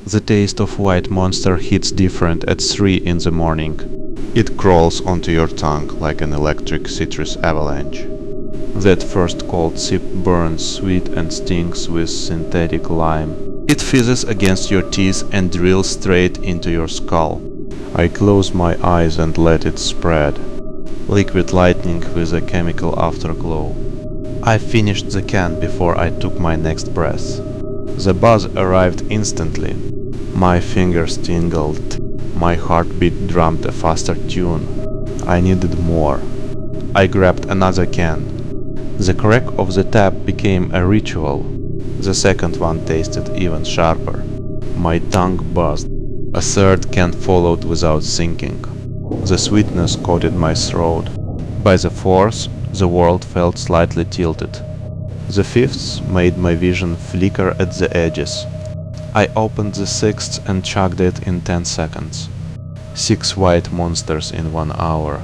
The taste of white monster hits different at 3 in the morning. It crawls onto your tongue like an electric citrus avalanche. That first cold sip burns sweet and stings with synthetic lime. It fizzes against your teeth and drills straight into your skull. I close my eyes and let it spread. Liquid lightning with a chemical afterglow. I finished the can before I took my next breath. The buzz arrived instantly. My fingers tingled. My heartbeat drummed a faster tune. I needed more. I grabbed another can. The crack of the tap became a ritual. The second one tasted even sharper. My tongue buzzed. A third can followed without sinking. The sweetness coated my throat. By the fourth, the world felt slightly tilted. The fifth made my vision flicker at the edges. I opened the sixth and chugged it in 10 seconds. 6 white monsters in 1 hour.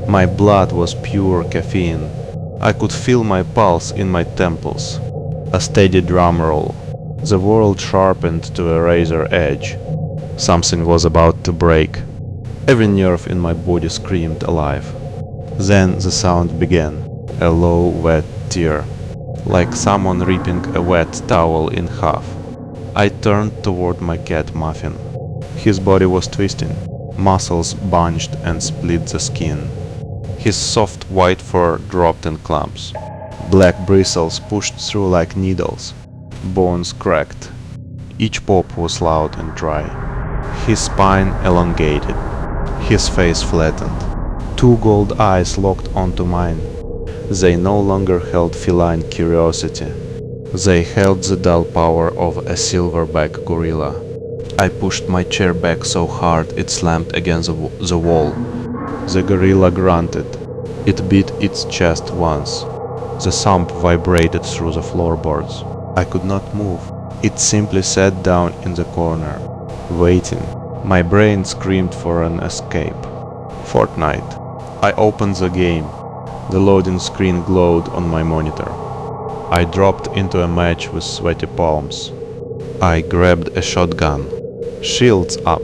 My blood was pure caffeine. I could feel my pulse in my temples. A steady drum roll. The world sharpened to a razor edge. Something was about to break. Every nerve in my body screamed alive. Then the sound began. A low, wet tear. Like someone ripping a wet towel in half. I turned toward my cat Muffin. His body was twisting. Muscles bunched and split the skin. His soft white fur dropped in clumps. Black bristles pushed through like needles. Bones cracked. Each pop was loud and dry. His spine elongated. His face flattened. 2 gold eyes locked onto mine. They no longer held feline curiosity. They held the dull power of a silverback gorilla. I pushed my chair back so hard it slammed against the wall. The gorilla grunted. It beat its chest once. The thump vibrated through the floorboards. I could not move. It simply sat down in the corner, waiting. My brain screamed for an escape. Fortnite. I opened the game. The loading screen glowed on my monitor. I dropped into a match with sweaty palms. I grabbed a shotgun. Shields up.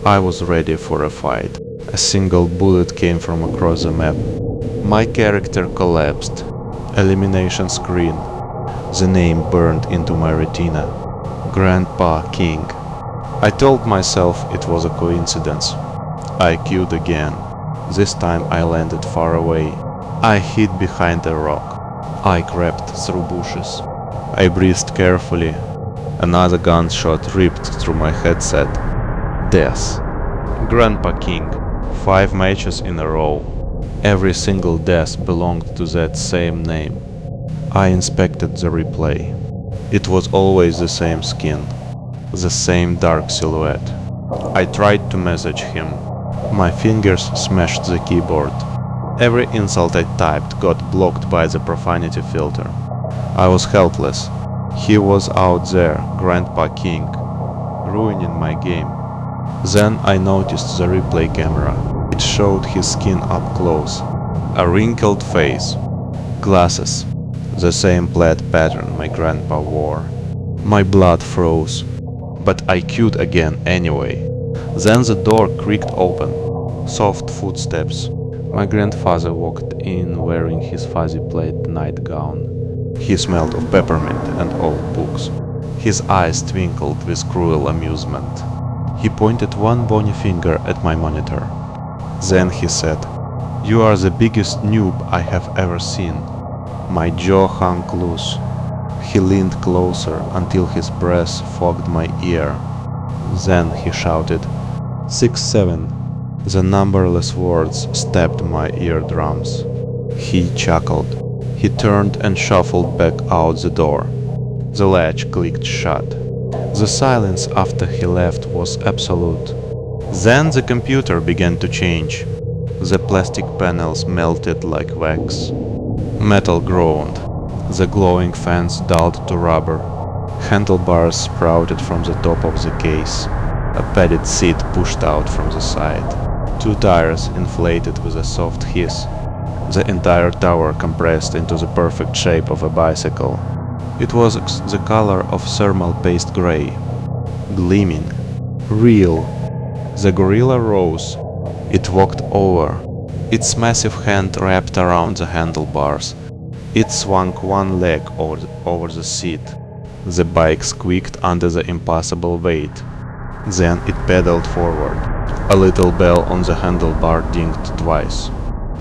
I was ready for a fight. A single bullet came from across the map. My character collapsed. Elimination screen. The name burned into my retina. Grandpa King. I told myself it was a coincidence. I queued again. This time I landed far away. I hid behind a rock. I crept through bushes. I breathed carefully. Another gunshot ripped through my headset. Death. Grandpa King. 5 matches in a row. Every single death belonged to that same name. I inspected the replay. It was always the same skin. The same dark silhouette. I tried to message him. My fingers smashed the keyboard. Every insult I typed got blocked by the profanity filter. I was helpless. He was out there, Grandpa King, ruining my game. Then I noticed the replay camera. It showed his skin up close. A wrinkled face. Glasses. The same plaid pattern my grandpa wore. My blood froze. But I queued again anyway. Then the door creaked open. Soft footsteps. My grandfather walked in wearing his fuzzy plaid nightgown. He smelled of peppermint and old books. His eyes twinkled with cruel amusement. He pointed one bony finger at my monitor. Then he said, "You are the biggest noob I have ever seen." My jaw hung loose. He leaned closer until his breath fogged my ear. Then he shouted, 6-7. The numberless words stabbed my eardrums. He chuckled. He turned and shuffled back out the door. The latch clicked shut. The silence after he left was absolute. Then the computer began to change. The plastic panels melted like wax. Metal groaned. The glowing fans dulled to rubber. Handlebars sprouted from the top of the case. A padded seat pushed out from the side. 2 tires inflated with a soft hiss. The entire tower compressed into the perfect shape of a bicycle. It was the color of thermal paste gray. gleaming, real. The gorilla rose. It walked over. Its massive hand wrapped around the handlebars. It swung one leg over the seat. The bike squeaked under the impossible weight. Then it pedaled forward. A little bell on the handlebar dinged twice.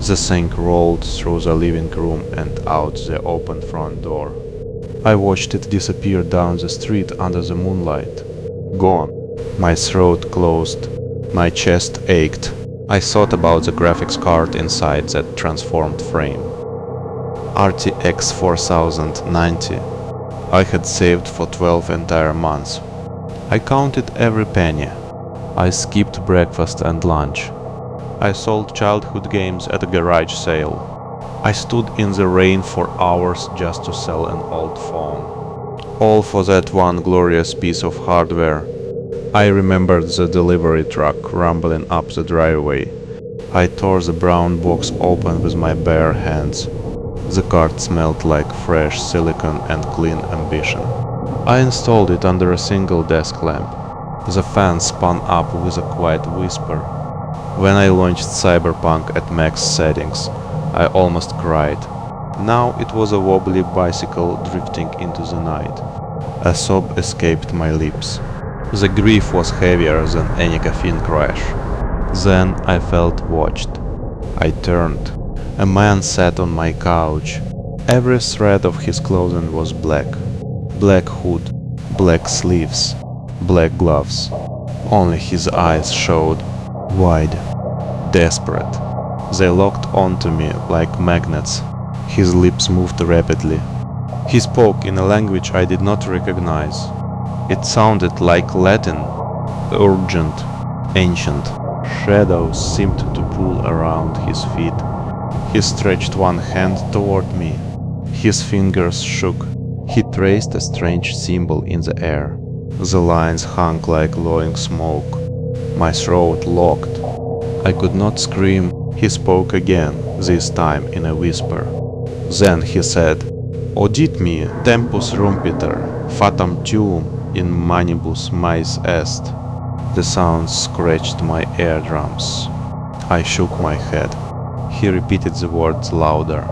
The thing rolled through the living room and out the open front door. I watched it disappear down the street under the moonlight. Gone. My throat closed. My chest ached. I thought about the graphics card inside that transformed frame. RTX 4090. I had saved for 12 entire months. I counted every penny. I skipped breakfast and lunch. I sold childhood games at a garage sale. I stood in the rain for hours just to sell an old phone. All for that one glorious piece of hardware. I remembered the delivery truck rumbling up the driveway. I tore the brown box open with my bare hands. The card smelled like fresh silicon and clean ambition. I installed it under a single desk lamp. The fan spun up with a quiet whisper. When I launched Cyberpunk at max settings, I almost cried. Now it was a wobbly bicycle drifting into the night. A sob escaped my lips. The grief was heavier than any caffeine crash. Then I felt watched. I turned. A man sat on my couch. Every thread of his clothing was black. Black hood, black sleeves, black gloves. Only his eyes showed, wide, desperate. They locked onto me like magnets. His lips moved rapidly. He spoke in a language I did not recognize. It sounded like Latin, urgent, ancient. Shadows seemed to pull around his feet. He stretched one hand toward me. His fingers shook. He traced a strange symbol in the air. The lines hung like glowing smoke. My throat locked. I could not scream. He spoke again, this time in a whisper. Then he said, "Audit me tempus rumpiter, fatam tuum in manibus mais est." The sound scratched my eardrums. I shook my head. He repeated the words louder.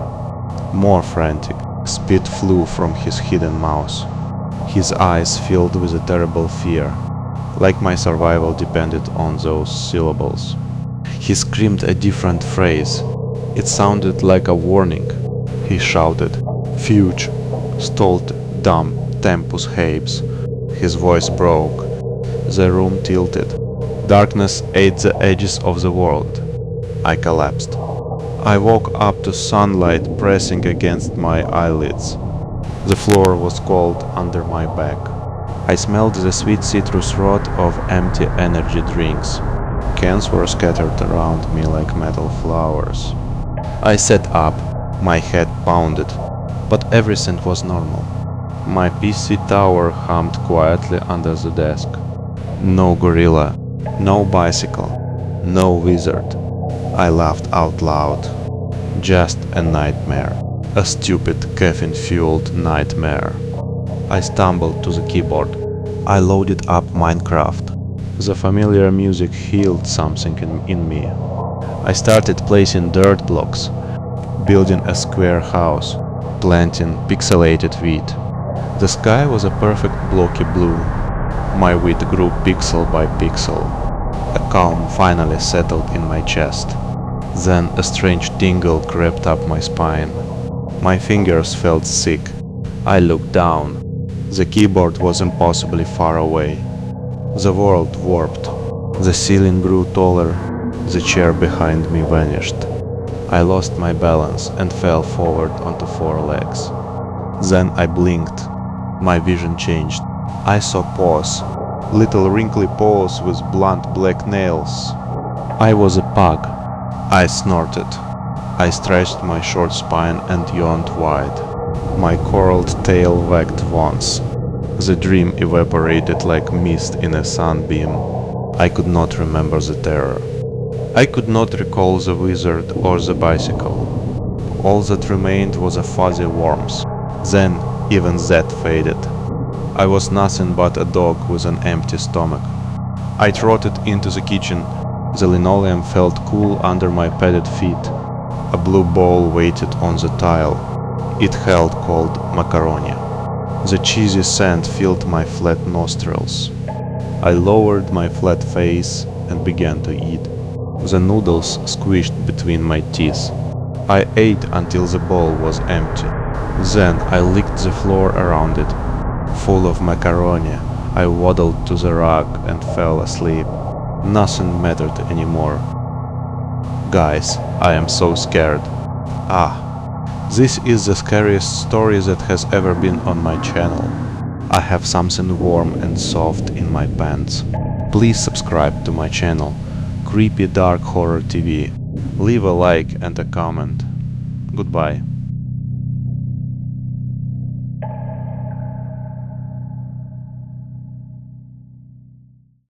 More frantic. Spit flew from his hidden mouth. His eyes filled with a terrible fear, like my survival depended on those syllables. He screamed a different phrase. It sounded like a warning. He shouted, "Fuge, stolt, dum, tempus habes." His voice broke. The room tilted. Darkness ate the edges of the world. I collapsed. I woke up to sunlight pressing against my eyelids. The floor was cold under my back. I smelled the sweet citrus rot of empty energy drinks. Cans were scattered around me like metal flowers. I sat up. My head pounded. But everything was normal. My PC tower hummed quietly under the desk. No gorilla, no bicycle, no wizard. I laughed out loud. Just a nightmare. A stupid caffeine-fueled nightmare. I stumbled to the keyboard. I loaded up Minecraft. The familiar music healed something in me. I started placing dirt blocks, building a square house, planting pixelated wheat. The sky was a perfect blocky blue. My wheat grew pixel by pixel. A calm finally settled in my chest. Then a strange tingle crept up my spine. My fingers felt sick. I looked down. The keyboard was impossibly far away. The world warped. The ceiling grew taller. The chair behind me vanished. I lost my balance and fell forward onto 4 legs. Then I blinked. My vision changed. I saw paws. Little wrinkly paws with blunt black nails. I was a pug. I snorted. I stretched my short spine and yawned wide. My curled tail wagged once. The dream evaporated like mist in a sunbeam. I could not remember the terror. I could not recall the wizard or the bicycle. All that remained was a fuzzy warmth. Then even that faded. I was nothing but a dog with an empty stomach. I trotted into the kitchen. The linoleum felt cool under my padded feet. A blue bowl waited on the tile. It held cold macaroni. The cheesy scent filled my flat nostrils. I lowered my flat face and began to eat. The noodles squished between my teeth. I ate until the bowl was empty. Then I licked the floor around it. Full of macaroni, I waddled to the rug and fell asleep. Nothing mattered anymore. Guys, I am so scared. This is the scariest story that has ever been on my channel. I have something warm and soft in my pants. Please subscribe to my channel, Creepy Dark Horror TV. Leave a like and a comment. Goodbye.